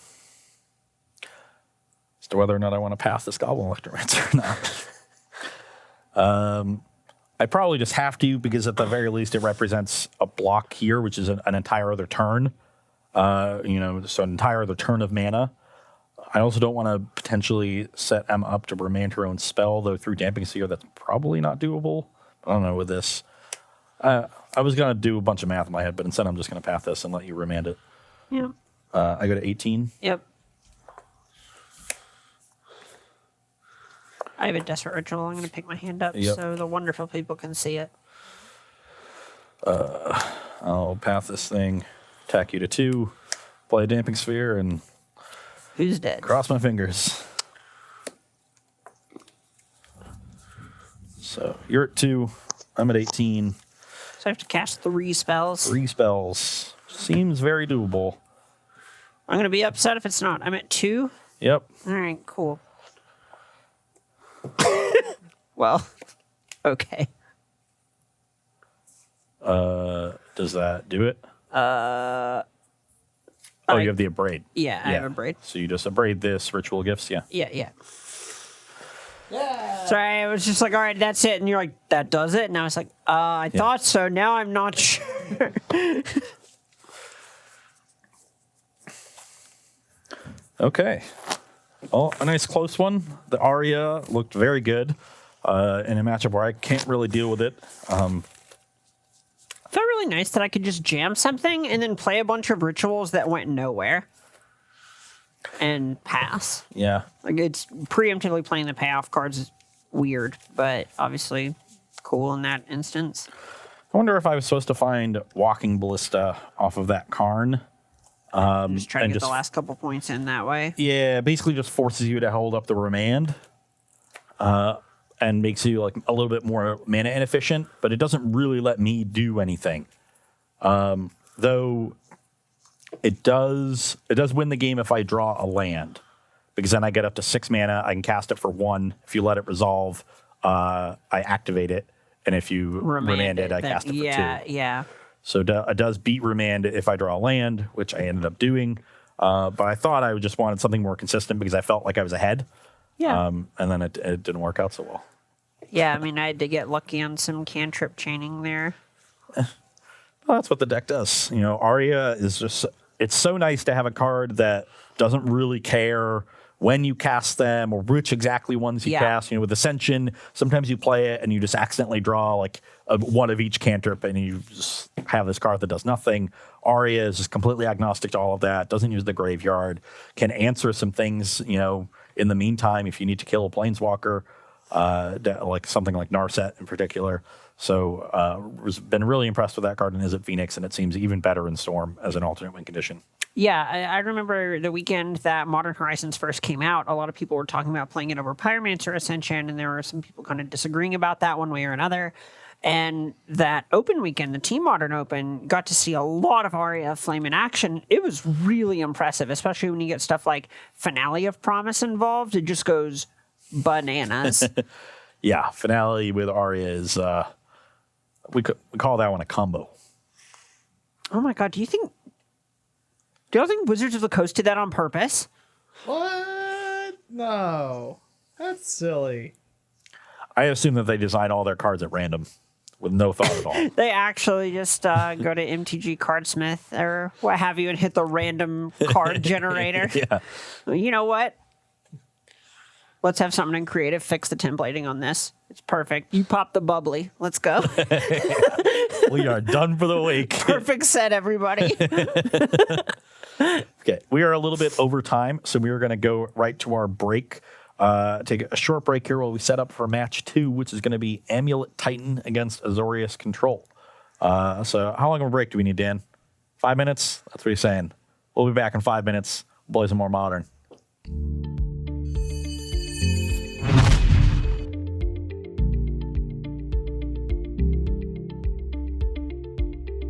as to whether or not I want to pass this Goblin Electromancer or not. I probably just have to, because at the very least it represents a block here, which is an entire other turn. So an entire other turn of mana. I also don't want to potentially set Emma up to remand her own spell, though through Damping Sphere that's probably not doable. I don't know with this. I was going to do a bunch of math in my head, but instead I'm just going to pass this and let you remand it. Yep. I go to 18. Yep. I have a Desperate Ritual. I'm going to pick my hand up so the wonderful people can see it. I'll pass this thing, attack you to 2, play a Damping Sphere, and Who's dead? cross my fingers. So you're at 2, I'm at 18. So I have to cast 3 spells. 3 spells. Seems very doable. I'm going to be upset if it's not. I'm at 2. Yep. All right, cool. Well, okay. Does that do it? You have the Abrade. Yeah, I have a braid. So you just Abrade this, Ritual Gifts, yeah. Yeah. Yeah. Sorry, I was just like, all right, that's it. And you're like, that does it? And I was like, I thought so. Now I'm not sure. Okay. Oh, a nice close one. The Aria looked very good in a matchup where I can't really deal with it. It felt really nice that I could just jam something and then play a bunch of rituals that went nowhere. and pass. Yeah. Like, it's preemptively playing the payoff cards is weird, but obviously cool in that instance. I wonder if I was supposed to find Walking Ballista off of that Karn. Just try to and get the just- last couple points in that way. Yeah, basically just forces you to hold up the remand. And makes you like a little bit more mana inefficient, but it doesn't really let me do anything. Though it does win the game if I draw a land, because then I get up to 6 mana. I can cast it for 1. If you let it resolve, I activate it, and if you remand it, I cast it for 2. Yeah. So it does beat remand if I draw a land, which I ended up doing. But I thought I just wanted something more consistent because I felt like I was ahead. Yeah. And then it didn't work out so well. Yeah, I mean, I had to get lucky on some cantrip chaining there. Well, that's what the deck does. You know, Aria is just, it's so nice to have a card that doesn't really care when you cast them or which exactly ones you cast. You know, with Ascension, sometimes you play it and you just accidentally draw like one of each cantrip and you just have this card that does nothing. Aria is just completely agnostic to all of that, doesn't use the graveyard, can answer some things, you know, in the meantime if you need to kill a planeswalker, like something like Narset in particular. So was been really impressed with that card in Izzet Phoenix, and it seems even better in Storm as an alternate win condition. Yeah, I remember the weekend that Modern Horizons first came out, a lot of people were talking about playing it over Pyromancer Ascension, and there were some people kind of disagreeing about that one way or another. And that open weekend, the Team Modern Open, got to see a lot of Aria Flame in action. It was really impressive, especially when you get stuff like Finale of Promise involved. It just goes bananas. Yeah, Finale with Aria is, we call that one a combo. Oh my god, do you don't think Wizards of the Coast did that on purpose? What? No. That's silly. I assume that they design all their cards at random with no thought at all. They actually just go to MTG Cardsmith or what have you and hit the random card generator. Yeah. You know what? Let's have something in creative fix the templating on this. It's perfect. You pop the bubbly. Let's go. We are done for the week. Perfect set, everybody. Okay, we are a little bit over time, so we are going to go right to our break. Take a short break here while we set up for match 2, which is going to be Amulet Titan against Azorius Control. So how long of a break do we need, Dan? 5 minutes? That's what he's saying. We'll be back in 5 minutes. Play some more Modern.